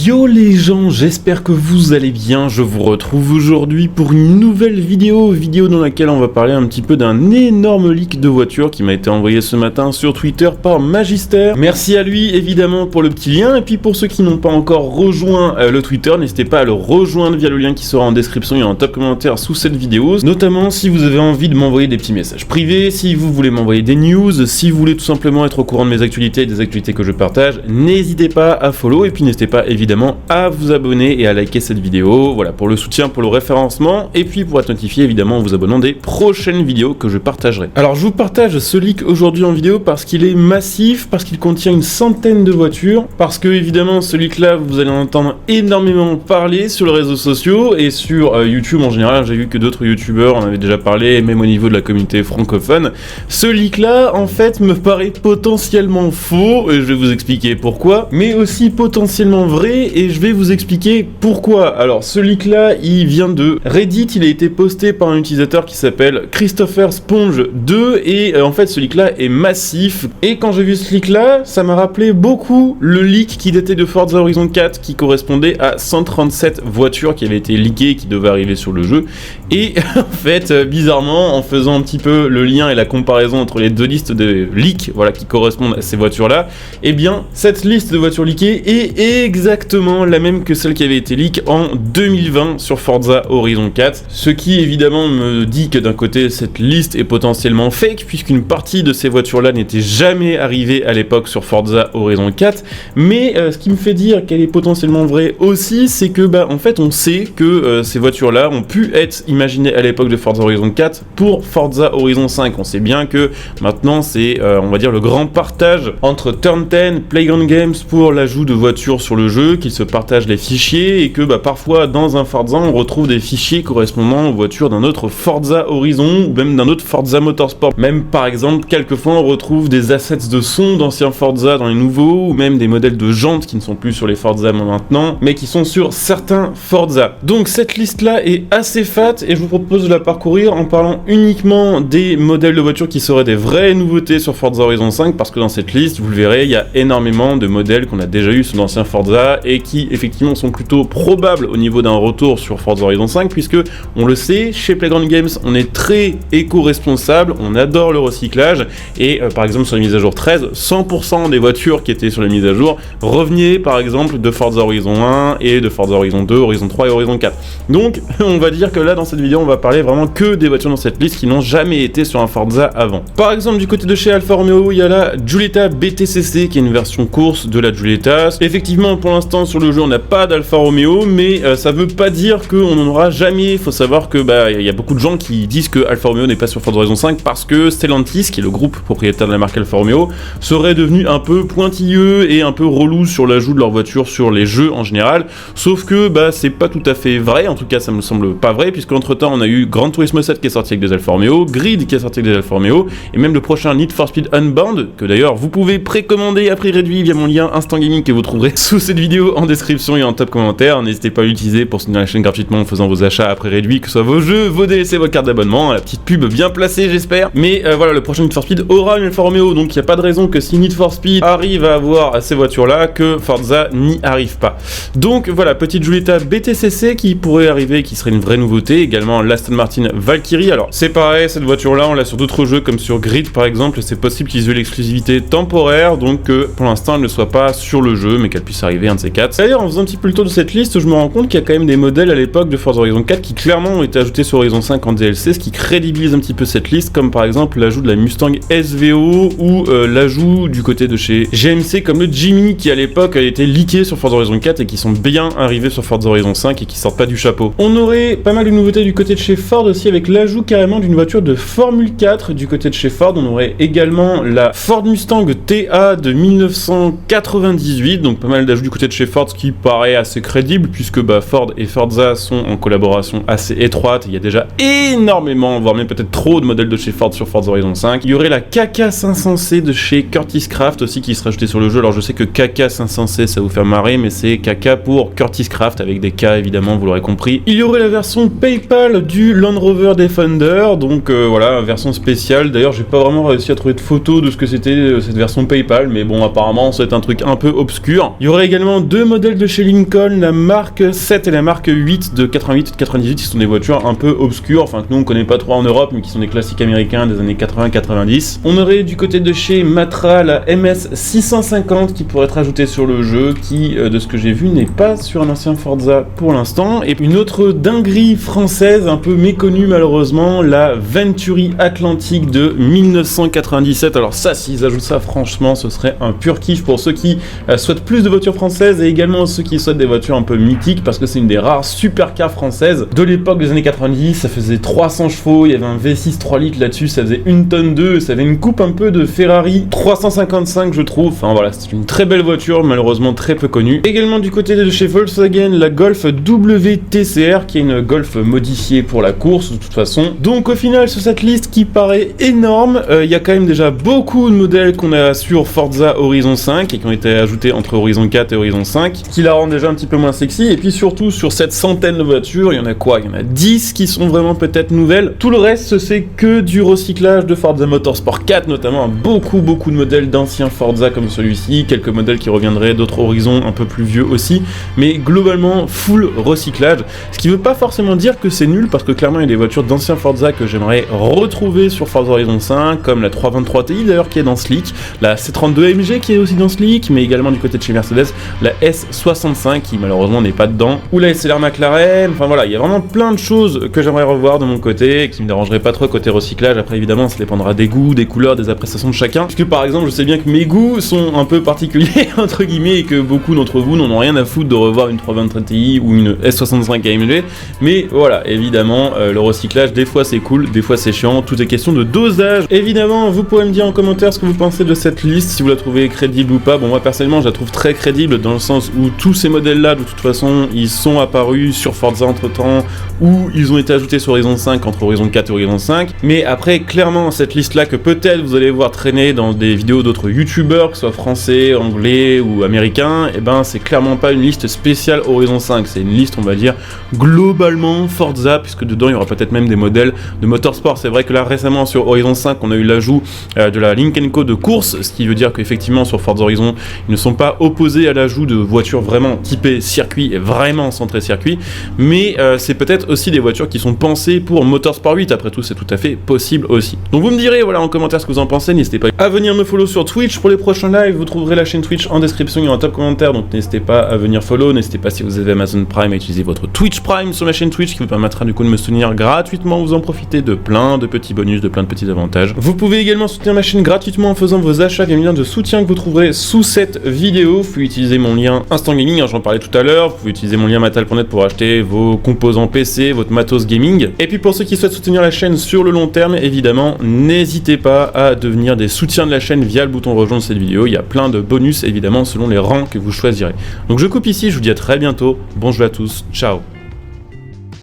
Yo les gens, j'espère que vous allez bien, je vous retrouve aujourd'hui pour une nouvelle vidéo dans laquelle on va parler un petit peu d'un énorme leak de voiture qui m'a été envoyé ce matin sur Twitter par Magister. Merci à lui évidemment pour le petit lien, et puis pour ceux qui n'ont pas encore rejoint le Twitter, n'hésitez pas à le rejoindre via le lien qui sera en description et en top commentaire sous cette vidéo, notamment si vous avez envie de m'envoyer des petits messages privés, si vous voulez m'envoyer des news, si vous voulez tout simplement être au courant de mes actualités et des actualités que je partage, n'hésitez pas à follow, et puis n'hésitez pas évidemment à vous abonner et à liker cette vidéo, voilà, pour le soutien, pour le référencement, et puis pour être notifié évidemment en vous abonnant des prochaines vidéos que je partagerai. Alors je vous partage ce leak aujourd'hui en vidéo parce qu'il est massif, parce qu'il contient une centaine de voitures, parce que évidemment ce leak là vous allez en entendre énormément parler sur les réseaux sociaux et sur YouTube en général. J'ai vu que d'autres youtubeurs en avaient déjà parlé, même au niveau de la communauté francophone. Ce leak là en fait me paraît potentiellement faux, et je vais vous expliquer pourquoi, mais aussi potentiellement vrai, et je vais vous expliquer pourquoi. Alors ce leak là il vient de Reddit, il a été posté par un utilisateur qui s'appelle Christopher Sponge 2, et en fait ce leak là est massif, et quand j'ai vu ce leak là ça m'a rappelé beaucoup le leak qui datait de Forza Horizon 4 qui correspondait à 137 voitures qui avaient été leakées et qui devaient arriver sur le jeu. Et en fait bizarrement, en faisant un petit peu le lien et la comparaison entre les deux listes de leaks, voilà, qui correspondent à ces voitures là, et bien cette liste de voitures leakées est exactement la même que celle qui avait été leak en 2020 sur Forza Horizon 4, ce qui évidemment me dit que d'un côté cette liste est potentiellement fake puisqu'une partie de ces voitures là n'était jamais arrivée à l'époque sur Forza Horizon 4, mais ce qui me fait dire qu'elle est potentiellement vraie aussi, c'est que en fait on sait que ces voitures là ont pu être imaginées à l'époque de Forza Horizon 4 pour Forza Horizon 5. On sait bien que maintenant c'est on va dire le grand partage entre Turn 10, Playground Games pour l'ajout de voitures sur le jeu, qu'ils se partagent les fichiers, et que parfois dans un Forza on retrouve des fichiers correspondant aux voitures d'un autre Forza Horizon ou même d'un autre Forza Motorsport. Même par exemple quelquefois on retrouve des assets de son d'anciens Forza dans les nouveaux, ou même des modèles de jantes qui ne sont plus sur les Forza maintenant mais qui sont sur certains Forza. Donc cette liste là est assez fat, et je vous propose de la parcourir en parlant uniquement des modèles de voitures qui seraient des vraies nouveautés sur Forza Horizon 5, parce que dans cette liste, vous le verrez, il y a énormément de modèles qu'on a déjà eu sur l'ancien Forza et qui effectivement sont plutôt probables au niveau d'un retour sur Forza Horizon 5, puisque on le sait, chez Playground Games on est très éco-responsable, on adore le recyclage, et par exemple sur la mise à jour 13, 100% des voitures qui étaient sur la mise à jour revenaient par exemple de Forza Horizon 1 et de Forza Horizon 2, Horizon 3 et Horizon 4. Donc on va dire que là dans cette vidéo on va parler vraiment que des voitures dans cette liste qui n'ont jamais été sur un Forza avant. Par exemple du côté de chez Alfa Romeo, il y a la Giulietta BTCC qui est une version course de la Giulietta. Effectivement pour l'instant sur le jeu on n'a pas d'Alfa Romeo, mais ça veut pas dire qu'on n'en aura jamais. Il faut savoir que il y a beaucoup de gens qui disent que Alfa Romeo n'est pas sur Forza Horizon 5 parce que Stellantis, qui est le groupe propriétaire de la marque Alfa Romeo, serait devenu un peu pointilleux et un peu relou sur l'ajout de leur voiture sur les jeux en général, sauf que c'est pas tout à fait vrai, en tout cas ça me semble pas vrai, puisque entre temps on a eu Gran Turismo 7 qui est sorti avec des Alfa Romeo, Grid qui est sorti avec des Alfa Romeo, et même le prochain Need for Speed Unbound, que d'ailleurs vous pouvez précommander à prix réduit via mon lien Instant Gaming que vous trouverez sous cette vidéo en description et en top commentaire. N'hésitez pas à l'utiliser pour soutenir la chaîne gratuitement en faisant vos achats à prix réduit, que ce soit vos jeux, vos DLC, vos cartes d'abonnement, la petite pub bien placée j'espère. Mais voilà, le prochain Need for Speed aura une Alfa Romeo, donc il n'y a pas de raison que si Need for Speed arrive à avoir ces voitures là, que Forza n'y arrive pas. Donc voilà, petite Giulietta BTCC qui pourrait arriver, qui serait une vraie nouveauté. Également l'Aston Martin Valkyrie. Alors c'est pareil, cette voiture là on l'a sur d'autres jeux comme sur Grid par exemple, c'est possible qu'ils aient l'exclusivité temporaire, donc pour l'instant elle ne soit pas sur le jeu, mais qu'elle puisse arriver un de ces quatre. D'ailleurs en faisant un petit peu le tour de cette liste, je me rends compte qu'il y a quand même des modèles à l'époque de Forza Horizon 4 qui clairement ont été ajoutés sur Horizon 5 en DLC, ce qui crédibilise un petit peu cette liste, comme par exemple l'ajout de la Mustang SVO ou l'ajout du côté de chez GMC comme le Jimny qui à l'époque a été leaké sur Forza Horizon 4 et qui sont bien arrivés sur Forza Horizon 5 et qui sortent pas du chapeau. On aurait pas mal de nouveautés du côté de chez Ford aussi, avec l'ajout carrément d'une voiture de Formule 4 du côté de chez Ford. On aurait également la Ford Mustang TA de 1998, donc pas mal d'ajouts du côté de chez Ford, ce qui paraît assez crédible puisque Ford et Forza sont en collaboration assez étroite. Il y a déjà énormément, voire même peut-être trop de modèles de chez Ford sur Forza Horizon 5. Il y aurait la KK500C de chez Curtis Craft aussi qui serait ajoutée sur le jeu. Alors je sais que KK500C ça vous fait marrer, mais c'est KK pour Curtis Craft avec des K évidemment, vous l'aurez compris. Il y aurait la version PayPal du Land Rover Defender, donc voilà, version spéciale. D'ailleurs j'ai pas vraiment réussi à trouver de photos de ce que c'était cette version PayPal, mais bon apparemment c'est un truc un peu obscur. Il y aurait également deux modèles de chez Lincoln, la marque 7 et la marque 8 de 88 et de 98, qui sont des voitures un peu obscures, enfin que nous on connaît pas trop en Europe, mais qui sont des classiques américains des années 80-90. On aurait du côté de chez Matra la MS 650 qui pourrait être ajoutée sur le jeu, qui de ce que j'ai vu n'est pas sur un ancien Forza pour l'instant. Et une autre dinguerie française, un peu méconnue malheureusement, la Venturi Atlantique de 1997. Alors ça, s'ils ajoutent ça, franchement, ce serait un pur kiff pour ceux qui souhaitent plus de voitures françaises et également ceux qui souhaitent des voitures un peu mythiques, parce que c'est une des rares supercars françaises de l'époque des années 90. Ça faisait 300 chevaux, il y avait un V6 3 litres là-dessus, ça faisait 1 tonne 2, ça avait une coupe un peu de Ferrari 355 je trouve. Enfin voilà, c'est une très belle voiture, malheureusement très peu connue. Également du côté de chez Volkswagen, la Golf WTCR, qui est une Golf modifiée pour la course de toute façon. Donc au final, sur cette liste qui paraît énorme, il y a quand même déjà beaucoup de modèles qu'on a sur Forza Horizon 5 et qui ont été ajoutés entre Horizon 4 et Horizon 5, qui la rendent déjà un petit peu moins sexy. Et puis surtout, sur cette centaine de voitures, il y en a quoi? Il y en a 10 qui sont vraiment peut-être nouvelles. Tout le reste, c'est que du recyclage de Forza Motorsport 4, notamment beaucoup de modèles d'anciens Forza comme celui-ci, quelques modèles qui reviendraient d'autres Horizons un peu plus vieux aussi, mais globalement full recyclage, ce qui veut pas forcément dire que c'est nul, parce que clairement il y a des voitures d'anciens Forza que j'aimerais retrouver sur Forza Horizon 5, comme la 323 Ti d'ailleurs qui est dans ce leak, la C32 AMG qui est aussi dans ce leak, mais également du côté de chez Mercedes, la S65 qui malheureusement n'est pas dedans, ou la SLR McLaren. Enfin voilà, il y a vraiment plein de choses que j'aimerais revoir de mon côté, et qui me dérangeraient pas trop côté recyclage. Après évidemment ça dépendra des goûts, des couleurs, des appréciations de chacun, puisque par exemple je sais bien que mes goûts sont un peu particuliers entre guillemets, et que beaucoup d'entre vous n'en ont rien à foutre de revoir une 323 Ti ou une S65 AMG, mais voilà, évidemment le recyclage des fois c'est cool, des fois c'est chiant, tout est question de dosage. Évidemment vous pourrez me dire en commentaire ce que vous pensez de cette liste, si vous la trouvez crédible ou pas. Bon, moi personnellement je la trouve très crédible, dans le sens où tous ces modèles là de toute façon ils sont apparus sur Forza entre temps, ou ils ont été ajoutés sur Horizon 5 entre Horizon 4 et Horizon 5, mais après clairement cette liste là que peut-être vous allez voir traîner dans des vidéos d'autres youtubeurs, que ce soit français, anglais ou américains, et ben c'est clairement pas une liste spéciale Horizon 5, c'est une liste on va dire globalement Forza, puisque dedans il y aura peut-être même des modèles de motorsport. C'est vrai que là récemment sur Horizon 5 on a eu l'ajout de la Lynk & Co de course, ce qui veut dire qu'effectivement sur Forza Horizon ils ne sont pas opposés à l'ajout de voitures vraiment typées circuit et vraiment centrées circuit, mais c'est peut-être aussi des voitures qui sont pensées pour Motorsport 8, après tout c'est tout à fait possible aussi. Donc vous me direz voilà en commentaire ce que vous en pensez, n'hésitez pas à venir me follow sur Twitch pour les prochains lives, vous trouverez la chaîne Twitch en description et en top commentaire, donc n'hésitez pas à venir follow, n'hésitez pas si vous avez Amazon Prime à utiliser votre Twitch Prime sur ma chaîne Twitch qui vous permettra du coup de me soutenir gratuitement, vous en profitez de plein de petits bonus, de plein de petits avantages. Vous pouvez également soutenir ma chaîne gratuitement en faisant vos achats via le lien de soutien que vous trouverez sous cette vidéo. Vous pouvez utiliser mon lien Instant Gaming, j'en parlais tout à l'heure, vous pouvez utiliser mon lien matal.net pour acheter vos composants PC, votre matos gaming. Et puis pour ceux qui souhaitent soutenir la chaîne sur le long terme, évidemment, n'hésitez pas à devenir des soutiens de la chaîne via le bouton rejoindre cette vidéo. Il y a plein de bonus évidemment selon les rangs que vous choisirez. Donc je coupe ici, je vous dis à très bientôt. Bon jeu à tous, ciao.